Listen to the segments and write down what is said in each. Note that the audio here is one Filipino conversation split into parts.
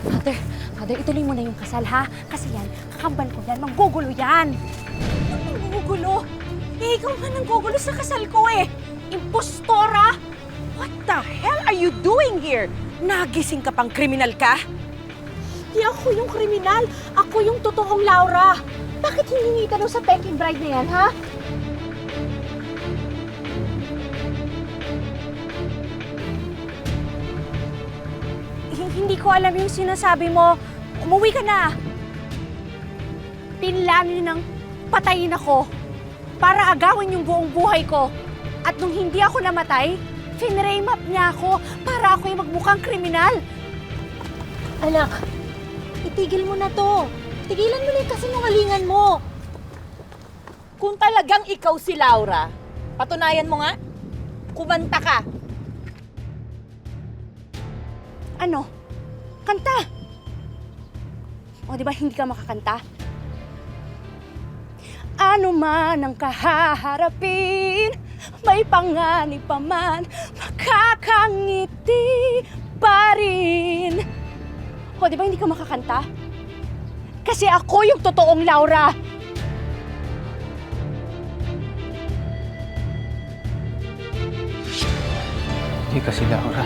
Father, ituloy mo na yung kasal, ha? Kasi yan, kakambal ko yan, manggugulo yan. Manggugulo? Eh, ikaw nga nanggugulo sa kasal ko eh. Impostora! What the hell are you doing here? Nagising ka pang kriminal ka? Di ako yung kriminal. Ako yung totoong Laura. Bakit hihingi ka daw sa peking bride na yan, ha? Hindi ko alam yung sinasabi mo. Umuwi ka na. Pinlano niyo nang patayin ako para agawin yung buong buhay ko. At nung hindi ako namatay, finrame up niya ako para ako yung magmukhang kriminal. Anak, itigil mo na to. Tigilan mo na yung kasinungalingan mo. Kung talagang ikaw si Laura, patunayan mo nga, kumanta ka. Ano? Kanta! O, di ba hindi ka makakanta? Ano man ang kahaharapin, may panganib pa man, makakangiti pa rin. O, di ba hindi ka makakanta? Kasi ako yung totoong Laura. Hindi kasi Laura.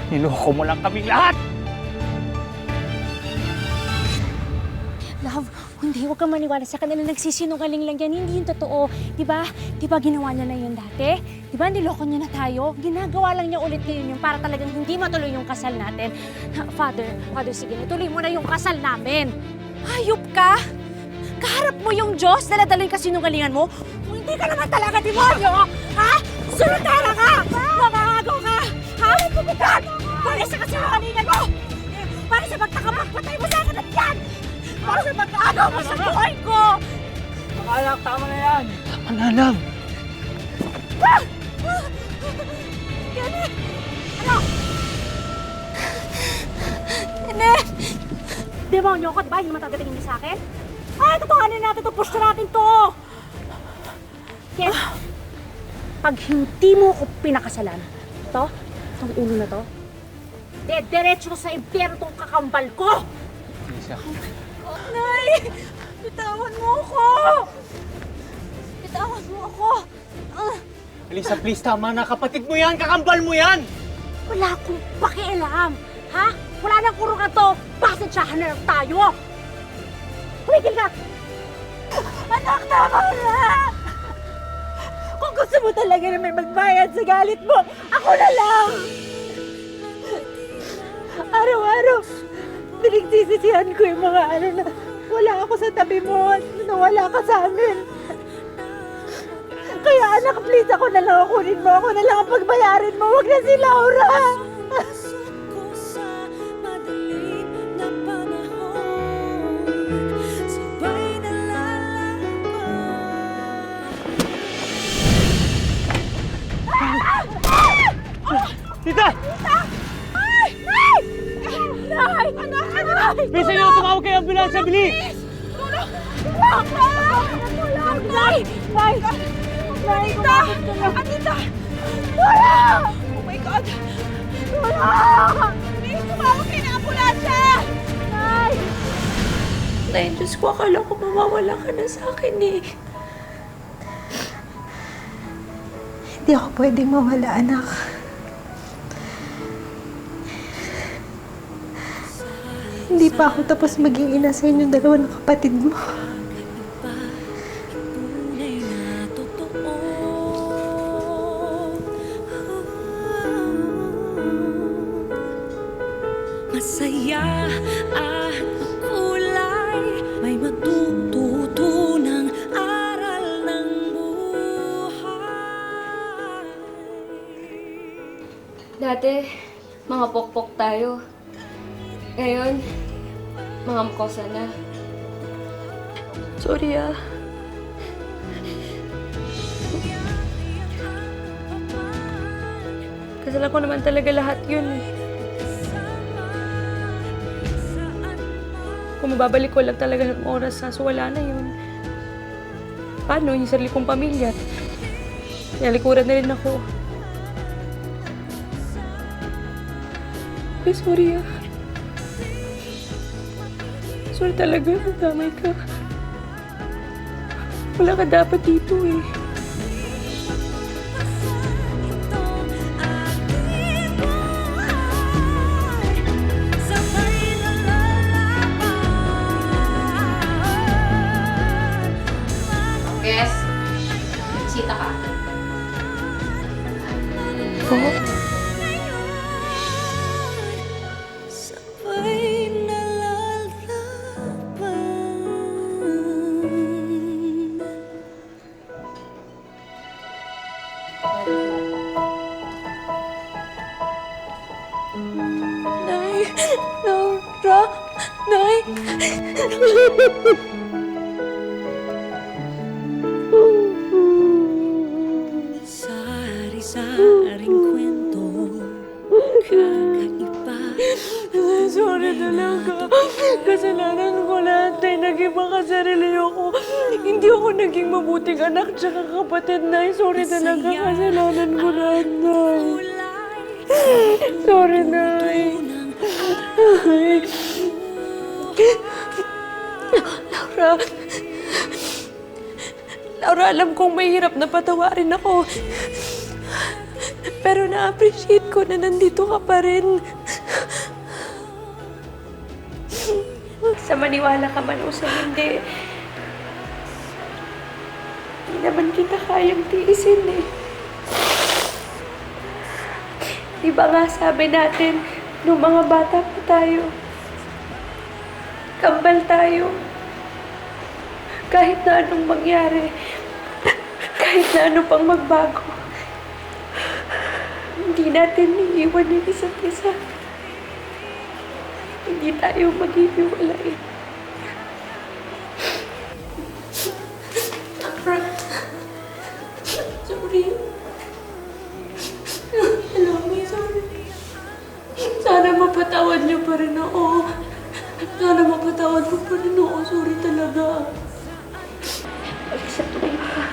Niloko mo lang kaming lahat! Love, hindi, huwag kang maniwala sa kanila. Nagsisinungaling lang yan. Hindi yung totoo. Di ba? Di ba ginawa niya na yun dati? Di ba niloko niya na tayo? Ginagawa lang niya ulit ngayon yun para talagang hindi matuloy yung kasal natin. Father, sige, natuloy mo na yung kasal namin. Hayop ka! Kaharap mo yung Diyos, daladala yung kasinungalingan mo. Kung hindi ka naman talaga demonyo, ha? Sulutara ka! Mamahagaw ka! Ha? Puputan! Para sa kasinungalingan mo! Para sa pagtakapagpatay mo sa akin at yan! Para sa pag-agaw mo sa buhay ko! Mga anak, tama na yan! Tama na, love! Kene! Ano? Kene! Demonyo ko, diba? Hindi naman tagatingin niyo sa akin? Ay, totohanin natin to! Push na natin to! Ken, pag hindi mo ko pinakasalan, itong ulo na to, diretso sa impyerno tong kakambal ko! Lisa. Nay! Bitawan mo ako! Bitawan mo ako! Lisa, please, tama na. Kapatid mo yan! Kakambal mo yan! Wala akong pakialam! Ha? Wala nang kurungan to! Pasensyahan na lang tayo! Tumigil ka! Anak, tama na! Kung gusto mo talaga na may magbayad sa galit mo, ako na lang! Araw-araw, pinagsisisihan ko yung mga na wala ako sa tabi mo, na wala ka sa amin. Kaya anak, please, ako na lang kunin mo. Ako na lang ang pagbayarin mo. Huwag na si Laura! Tita! Ay! Nay! Nay! Anak! Bisa niyo, tumawag kayo ambulansya, bilis! Tulong! Tulong! Nay! Nay! Tita! Tita! Tulong! Oh my God! Tulong! Please, tumawag kayo ng ambulansya! Nay! Nay, Diyos ko, akala ko mawawala ka na sa akin eh. Hindi ako pwedeng mawala, anak. Hindi pa ako tapos maging ina sa inyong dalawa ng kapatid mo. Masaya at makulay, may matututunang aral ng buhay. Dati, mga pokpok tayo. Ngayon, mga mukosa na. Sorry ah. Kasalanan ko naman talaga lahat yun eh. Kung mababalik ko lang talaga ng oras sa so wala na yun. Paano yung sarili kong pamilya? Nalikuran na rin ako. sorry ah. Sorry talaga, nadamay ka. Wala ka dapat dito eh. Yes? Sita ka. Nay! Laura! Nay! Sari-saring kwento, kakaiba. Sorry talaga. Kasalanan ko lahat ay naging makasarili ako. Hindi ako naging mabuting anak tsaka kapatid, Nay. Sorry talaga. Kasalanan ko lahat, Nay. Sorry, Nay. Ay. Laura. Laura, alam kong mahirap na patawarin ako. Pero na-appreciate ko na nandito ka pa rin. Sa maniwala ka man o sa hindi, hindi naman kita kayang tiisin eh. Di ba nga sabi natin, nung mga bata pa tayo, kambal tayo. Kahit na anong mangyari, kahit na ano pang magbago, hindi natin iiwan yung isa't isa. Hindi tayo maghihiwalay. Sorry. Alam mo, sorry. Sana mapatawad niyo pa rin ako. Sana mapatawad mo pa rin ako. Sorry talaga. Sa tuwing ka.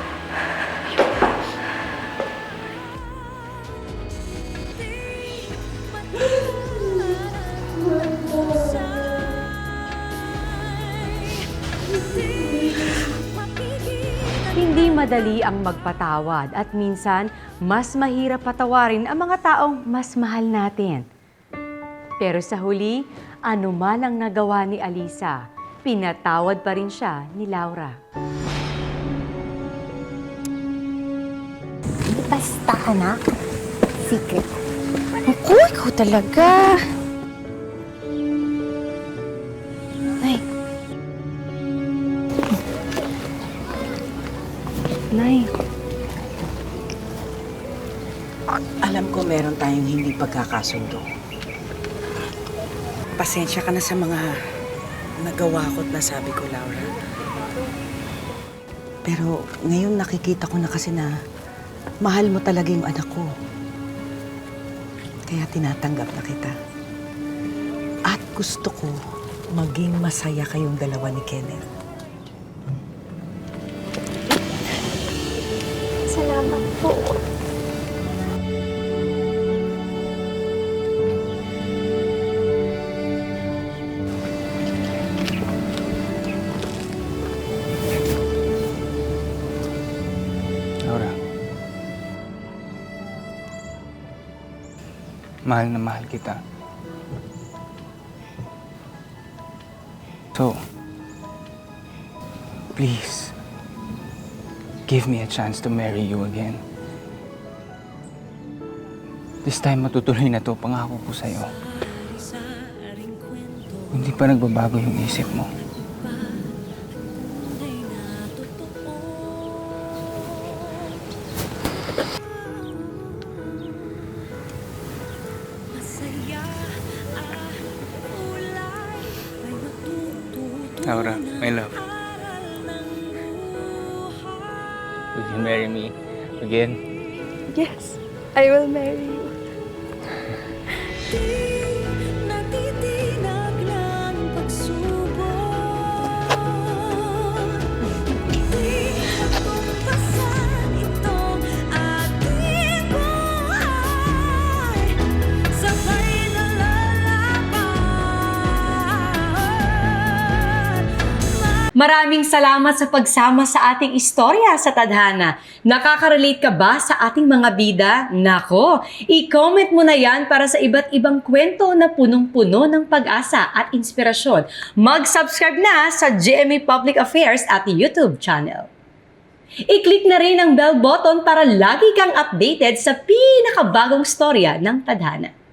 Hindi madali ang magpatawad at minsan mas mahirap patawarin ang mga taong mas mahal natin. Pero sa huli, anuman ang nagawa ni Alisa, pinatawad pa rin siya ni Laura. Basta, anak. Secret. Naku, ikaw talaga. Nay. Nay. Alam ko meron tayong hindi pagkakasundo. Pasensya ka na sa mga nagawa ko at nasabi ko, Laura. Pero ngayon nakikita ko na kasi na mahal mo talaga yung anak ko. Kaya tinatanggap na kita. At gusto ko maging masaya kayong dalawa ni Kenneth. Salamat po. Laura. Mahal na mahal kita. So, please, give me a chance to marry you again. This time matutuloy na to, pangako ko sa'yo. Hindi pa nagbabago yung isip mo. Laura, my love. Would you marry me again? Yes, I will marry you. Natitinag ng pagsubok. Di matumpasan itong ating buhay. Sabay na Maraming salamat sa pagsama sa ating istorya sa Tadhana. Nakaka-relate ka ba sa ating mga bida? Nako, i-comment mo na yan para sa iba't ibang kwento na punong-puno ng pag-asa at inspirasyon. Mag-subscribe na sa GMA Public Affairs at YouTube channel. I-click na rin ang bell button para lagi kang updated sa pinakabagong storya ng Tadhana.